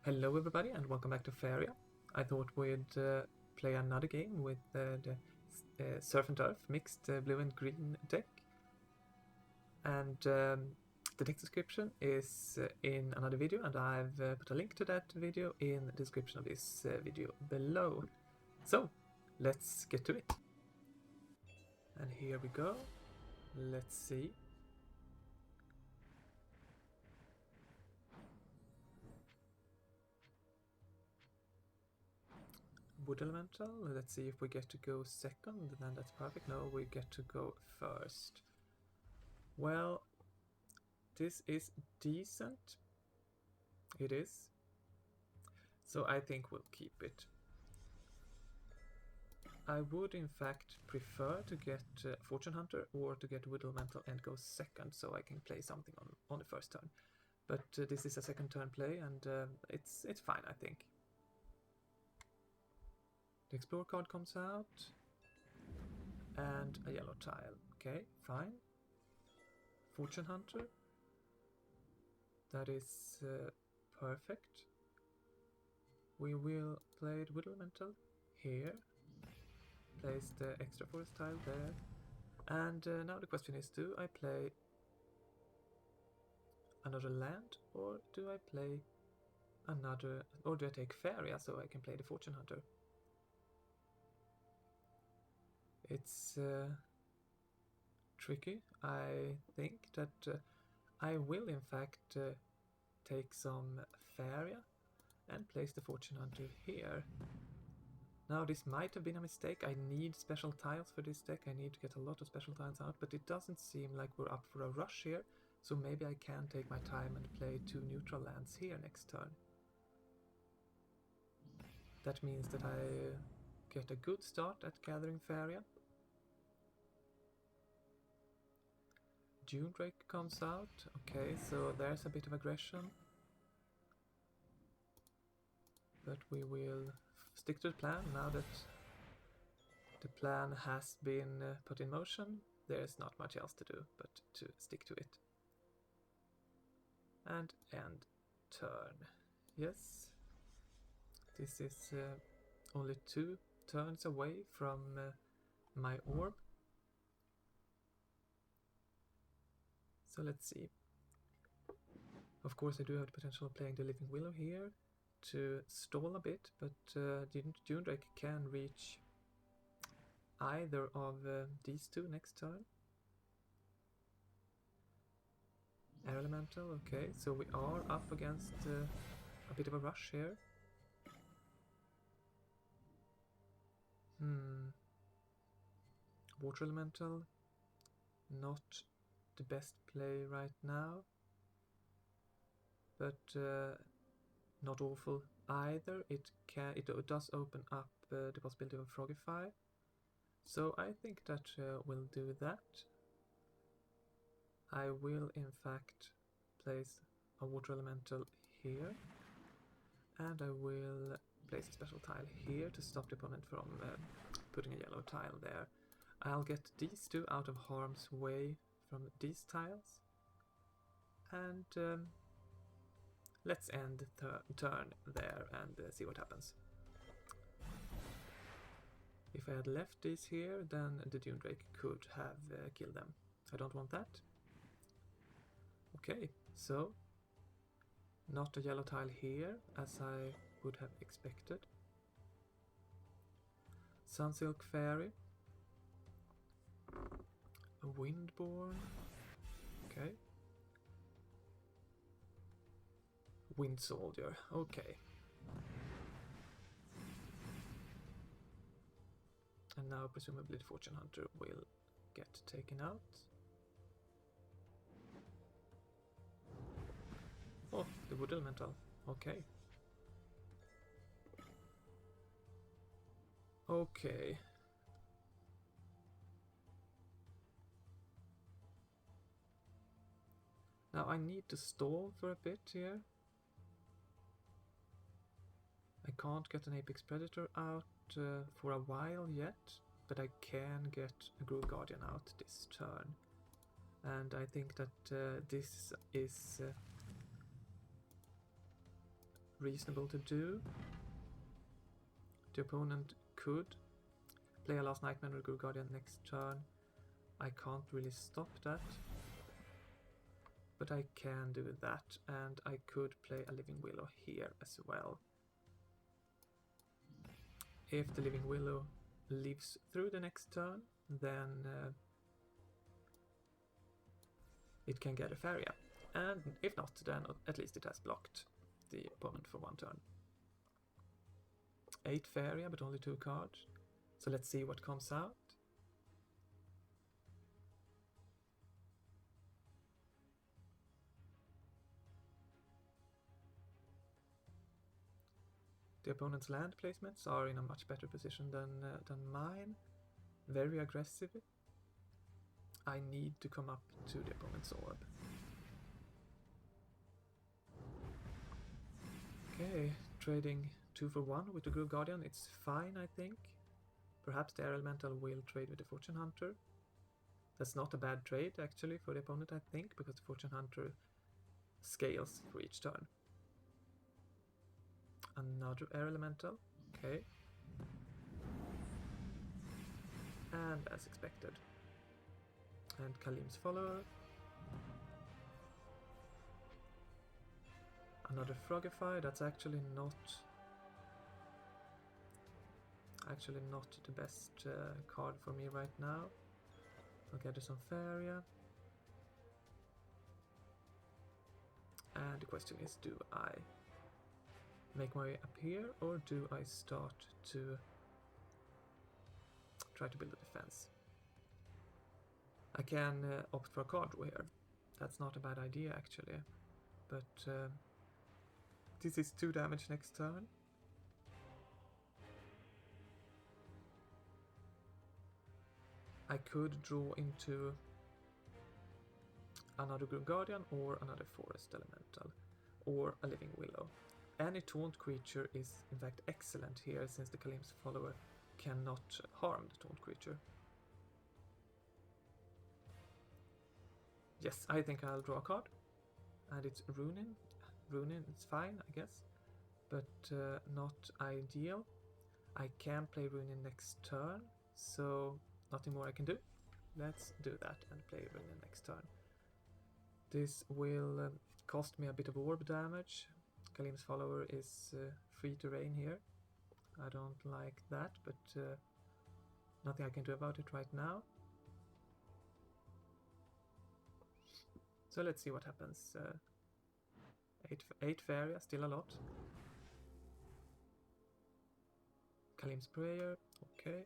Hello everybody and welcome back to Faeria. I thought we'd play another game with the Surf and Turf mixed blue and green deck. And the deck description is in another video, and I've put a link to that video in the description of this video below. So, let's get to it. And here we go. Let's see. Wood Elemental, let's see if we get to go second, then that's perfect. No, we get to go first. Well, this is decent. It is. So I think we'll keep it. I would in fact prefer to get Fortune Hunter or to get Wood Elemental and go second, so I can play something on the first turn. But this is a second turn play, and it's fine, I think. The Explore card comes out, and a yellow tile. Okay, fine. Fortune Hunter. That is perfect. We will play the Wood Elemental here. Place the extra forest tile there. And now the question is, do I play another land, or do I play another, or do I take Faeria so I can play the Fortune Hunter? It's tricky. I think that I will in fact take some Faeria and place the Fortune Hunter here. Now this might have been a mistake. I need special tiles for this deck. I need to get a lot of special tiles out, but it doesn't seem like we're up for a rush here, so maybe I can take my time and play 2 neutral lands here next turn. That means that I get a good start at gathering Faeria. Dune Drake comes out. Okay, so there's a bit of aggression. But we will stick to the plan now that the plan has been put in motion. There's not much else to do but to stick to it. And end turn. Yes. This is only 2 turns away from my orb. So let's see. Of course I do have the potential of playing the Living Willow here to stall a bit, but Dune Drake can reach either of these 2 next turn. Air Elemental, okay, so we are up against a bit of a rush here. Water Elemental, not the best play right now, but not awful either. It does open up the possibility of Frogify, so I think that will do that. I will in fact place a Water Elemental here, and I will place a special tile here to stop the opponent from putting a yellow tile there. I'll get these 2 out of harm's way from these tiles, and let's end the turn there and see what happens. If I had left these here, then the Dune Drake could have killed them. I don't want that. Okay, so not a yellow tile here, as I would have expected. Sunsilk Fairy. A Windborn. Okay. Wind Soldier. Okay. And now presumably the Fortune Hunter will get taken out. Oh, the Wood Elemental. Okay. Okay. Now I need to stall for a bit here. I can't get an Apex Predator out for a while yet, but I can get a Groove Guardian out this turn. And I think that this is reasonable to do. The opponent could play a Last Nightmare or Guru Guardian next turn. I can't really stop that, but I can do that, and I could play a Living Willow here as well. If the Living Willow lives through the next turn, then it can get a Faeria, and if not, then at least it has blocked the opponent for one turn. 8 Faeria, but only 2 cards, so let's see what comes out. The opponent's land placements are in a much better position than mine. Very aggressive. I need to come up to the opponent's orb. Okay, trading 2 for 1 with the Guru Guardian. It's fine, I think. Perhaps the Air Elemental will trade with the Fortune Hunter. That's not a bad trade, actually, for the opponent, I think, because the Fortune Hunter scales for each turn. Another Air Elemental, okay. And as expected. And Kalim's follower. Another Frogify, that's actually not the best card for me right now. Okay, there's some Faeria. And the question is, do I make my way up here, or do I start to try to build a defense? I can opt for a card draw here. That's not a bad idea, actually. But this is 2 damage next turn. I could draw into another Grim Guardian or another Forest Elemental or a Living Willow. Any taunt creature is in fact excellent here, since the Kalim's follower cannot harm the taunt creature. Yes, I think I'll draw a card, and it's Runin. Runin is fine, I guess, but not ideal. I can play Runin next turn, so nothing more I can do. Let's do that and play Runin next turn. This will cost me a bit of orb damage. Kalim's follower is free to reign here. I don't like that, but nothing I can do about it right now. So let's see what happens. 8 Faeria, still a lot. Kalim's Prayer, okay.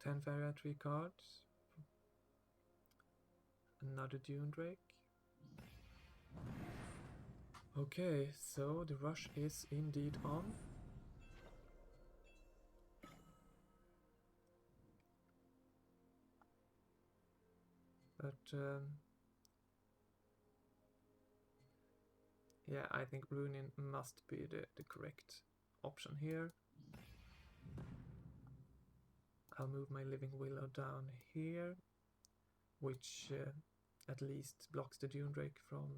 Ten Faeria, 3 cards. Another Dune Drake. Okay, so the rush is indeed on. But yeah, I think Runin must be the correct option here. I'll move my Living Willow down here, which at least blocks the Dune Drake from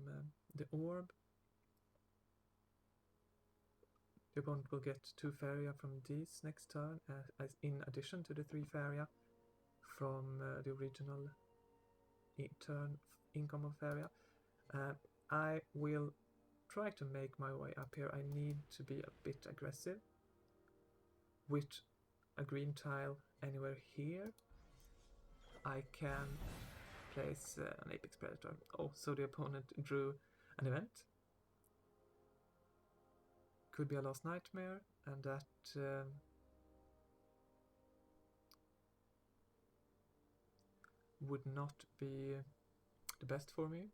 the orb. The opponent will get 2 Faeria from these next turn, as in addition to the 3 Faeria from the original turn income of Faeria. I will try to make my way up here. I need to be a bit aggressive. With a green tile anywhere here, I can place an Apex Predator. Oh, so the opponent drew an event. Could be a Last Nightmare, and that would not be the best for me.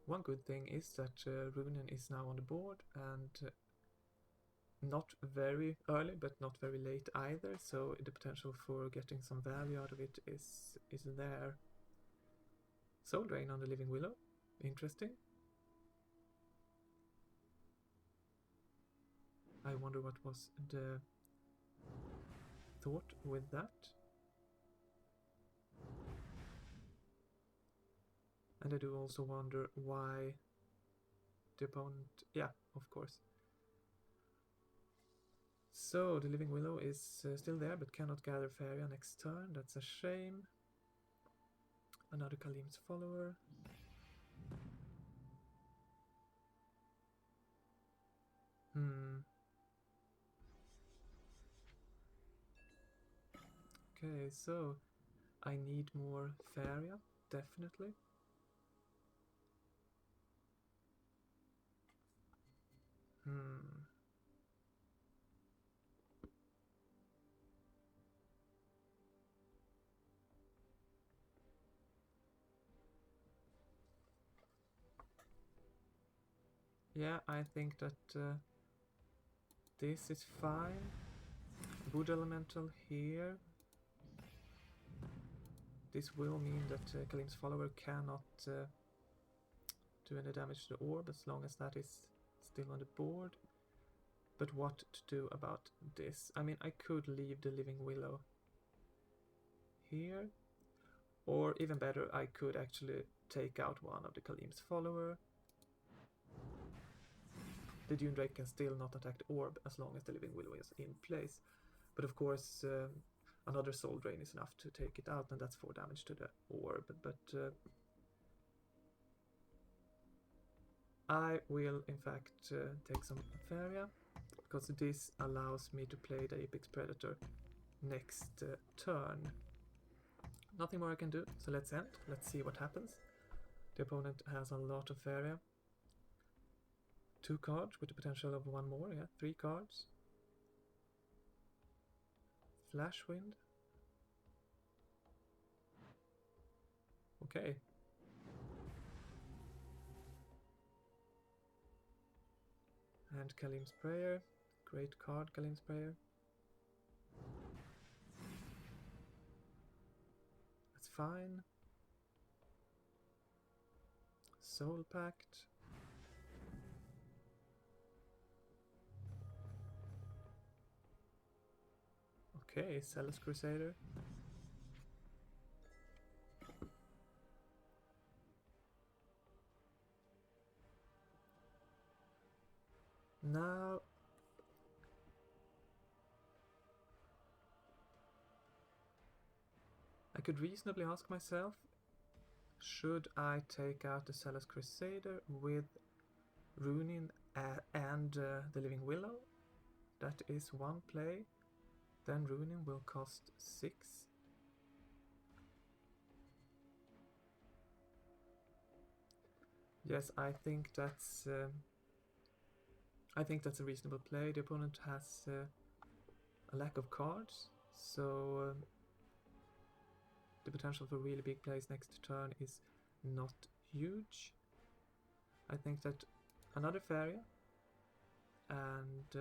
One good thing is that Runin is now on the board, and not very early, but not very late either, so the potential for getting some value out of it is there. Soul Drain on the Living Willow, interesting. I wonder what was the thought with that. And I do also wonder why the opponent... Yeah, of course. So, the Living Willow is still there, but cannot gather Faeria next turn. That's a shame. Another Kalim's follower. Okay, so I need more Faeria, definitely. Yeah, I think that this is fine. Wood Elemental here. This will mean that Kalim's follower cannot do any damage to the orb as long as that is still on the board. But what to do about this? I mean, I could leave the Living Willow here. Or even better, I could actually take out one of the Kalim's follower. The Dune Drake can still not attack the orb as long as the Living Willow is in place. But of course, another Soul Drain is enough to take it out, and that's 4 damage to the orb. But I will, in fact, take some Faeria, because this allows me to play the Apex Predator next turn. Nothing more I can do, so let's end. Let's see what happens. The opponent has a lot of Faeria. 2 cards with the potential of 1 more, yeah, 3 cards. Flash Wind. Okay. And Kalim's Prayer. Great card, Kalim's Prayer. That's fine. Soul Pact. Okay, Zealous Crusader. Now... I could reasonably ask myself, should I take out the Zealous Crusader with Runin and the Living Willow? That is 1 play. Then Runin will cost 6. Yes, I think that's a reasonable play. The opponent has a lack of cards, so the potential for really big plays next turn is not huge. I think that another Faeria and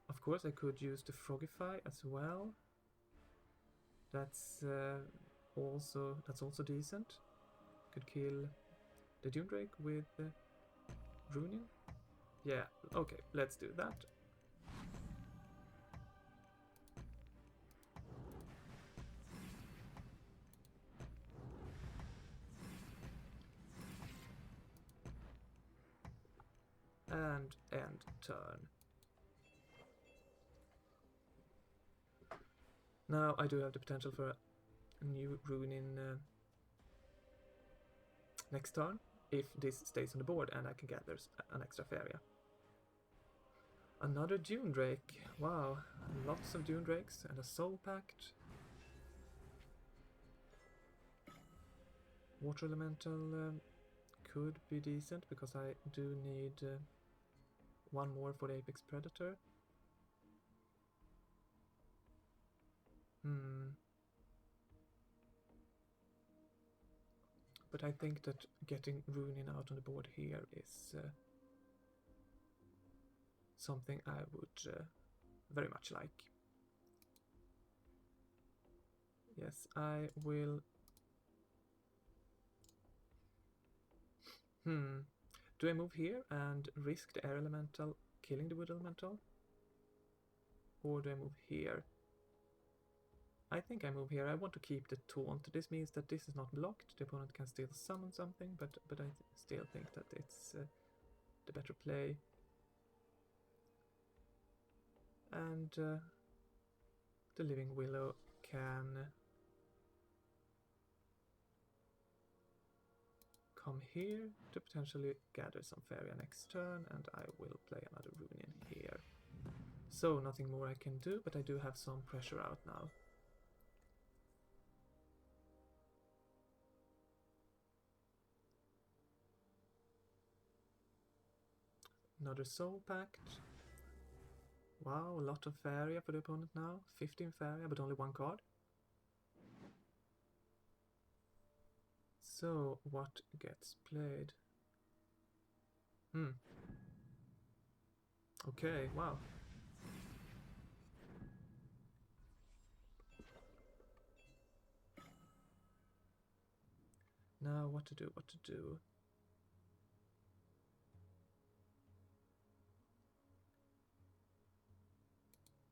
of course I could use the Frogify as well. That's also decent. Could kill the Dune Drake with Runin. Yeah, okay, let's do that. And end turn. Now I do have the potential for a new Runin next turn, if this stays on the board and I can gather an extra Faeria. Another Dune Drake. Wow, lots of Dune Drakes and a Soul Pact. Water Elemental could be decent because I do need 1 more for the Apex Predator. But I think that getting Runin out on the board here is something I would very much like. Yes, I will... Do I move here and risk the Air Elemental killing the Wood Elemental? Or do I move here? I think I move here. I want to keep the taunt. This means that this is not blocked. The opponent can still summon something, but I still think that it's the better play. And the Living Willow can come here to potentially gather some Faeria next turn, and I will play another rune in here. So nothing more I can do, but I do have some pressure out now. Another Soul Pact. Wow, a lot of Faeria for the opponent now. 15 Faeria, but only one card. So, what gets played? Okay, wow. Now, what to do?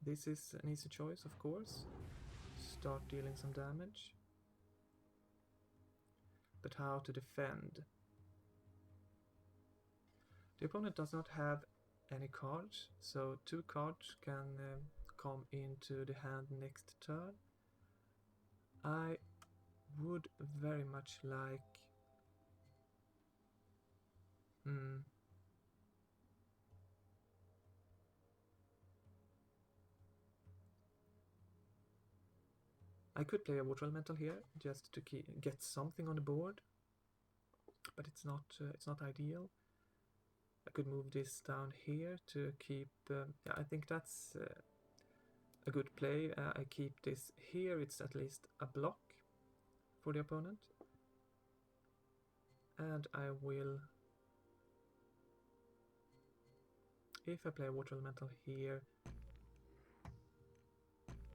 This is an easy choice, of course. Start dealing some damage. But how to defend? The opponent does not have any cards, so 2 cards can come into the hand next turn. I would very much like... I could play a Water Elemental here, just to get something on the board, but it's not ideal. I could move this down here to keep... yeah, I think that's a good play. I keep this here, it's at least a block for the opponent. And I will... If I play a Water Elemental here,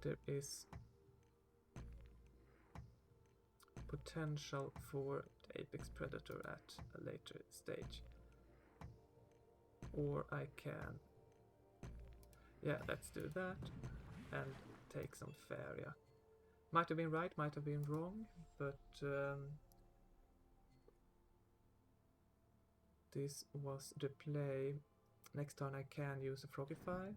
there is potential for the Apex Predator at a later stage. Or I can... Yeah, let's do that and take some Faeria. Might have been right, might have been wrong, but this was the play. Next turn I can use a Frogify.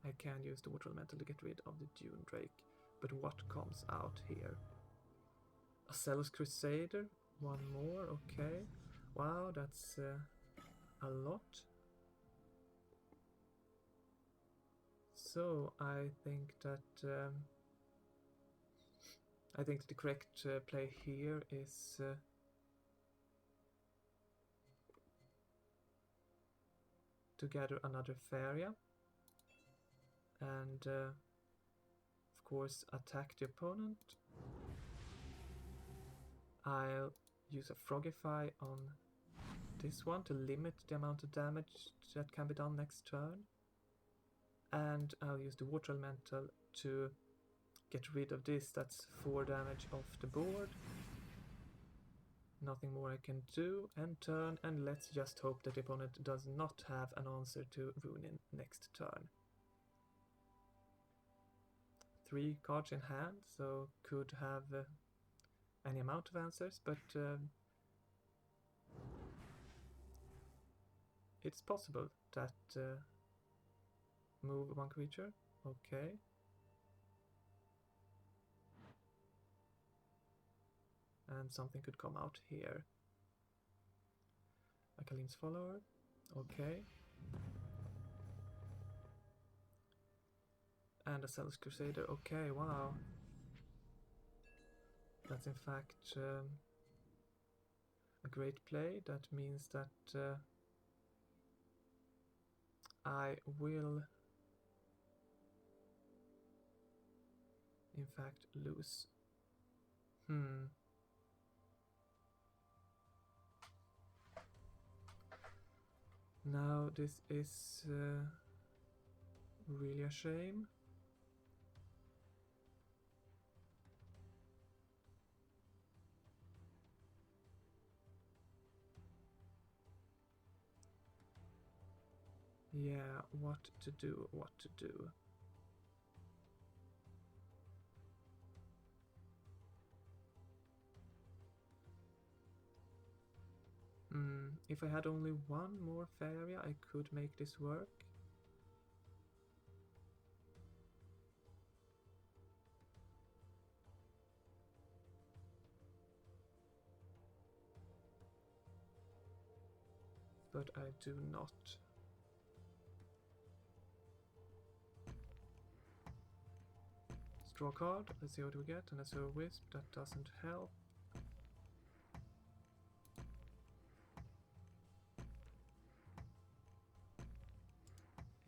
I can use the Water Elemental to get rid of the Dune Drake. But what comes out here? A Zealous Crusader? One more, okay. Wow, that's a lot. So I think that the correct play here is to gather another Faeria and of course attack the opponent. I'll use a Frogify on this one to limit the amount of damage that can be done next turn. And I'll use the Water Elemental to get rid of this. That's 4 damage off the board. Nothing more I can do. End turn, and let's just hope that the opponent does not have an answer to Runin next turn. 3 cards in hand, so could have any amount of answers, but it's possible that move 1 creature, okay. And something could come out here. Akalin's Follower, okay. And a Zealous Crusader, okay, wow. That's in fact a great play. That means that I will in fact lose. Now this is really a shame. Yeah, what to do, what to do. If I had only one more Faeria, I could make this work. But I do not. Let's draw a card, let's see what we get, and a Soul Wisp, that doesn't help.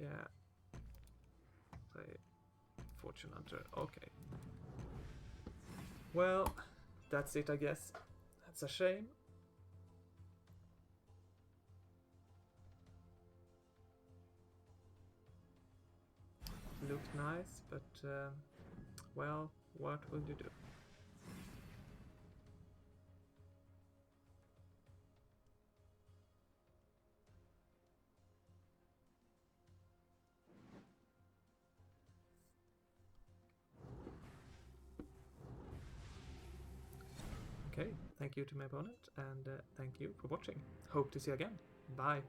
Yeah. Play Fortune Hunter, okay. Well, that's it I guess. That's a shame. Looked nice, but well, what will you do? Okay, thank you to my opponent, and thank you for watching. Hope to see you again. Bye!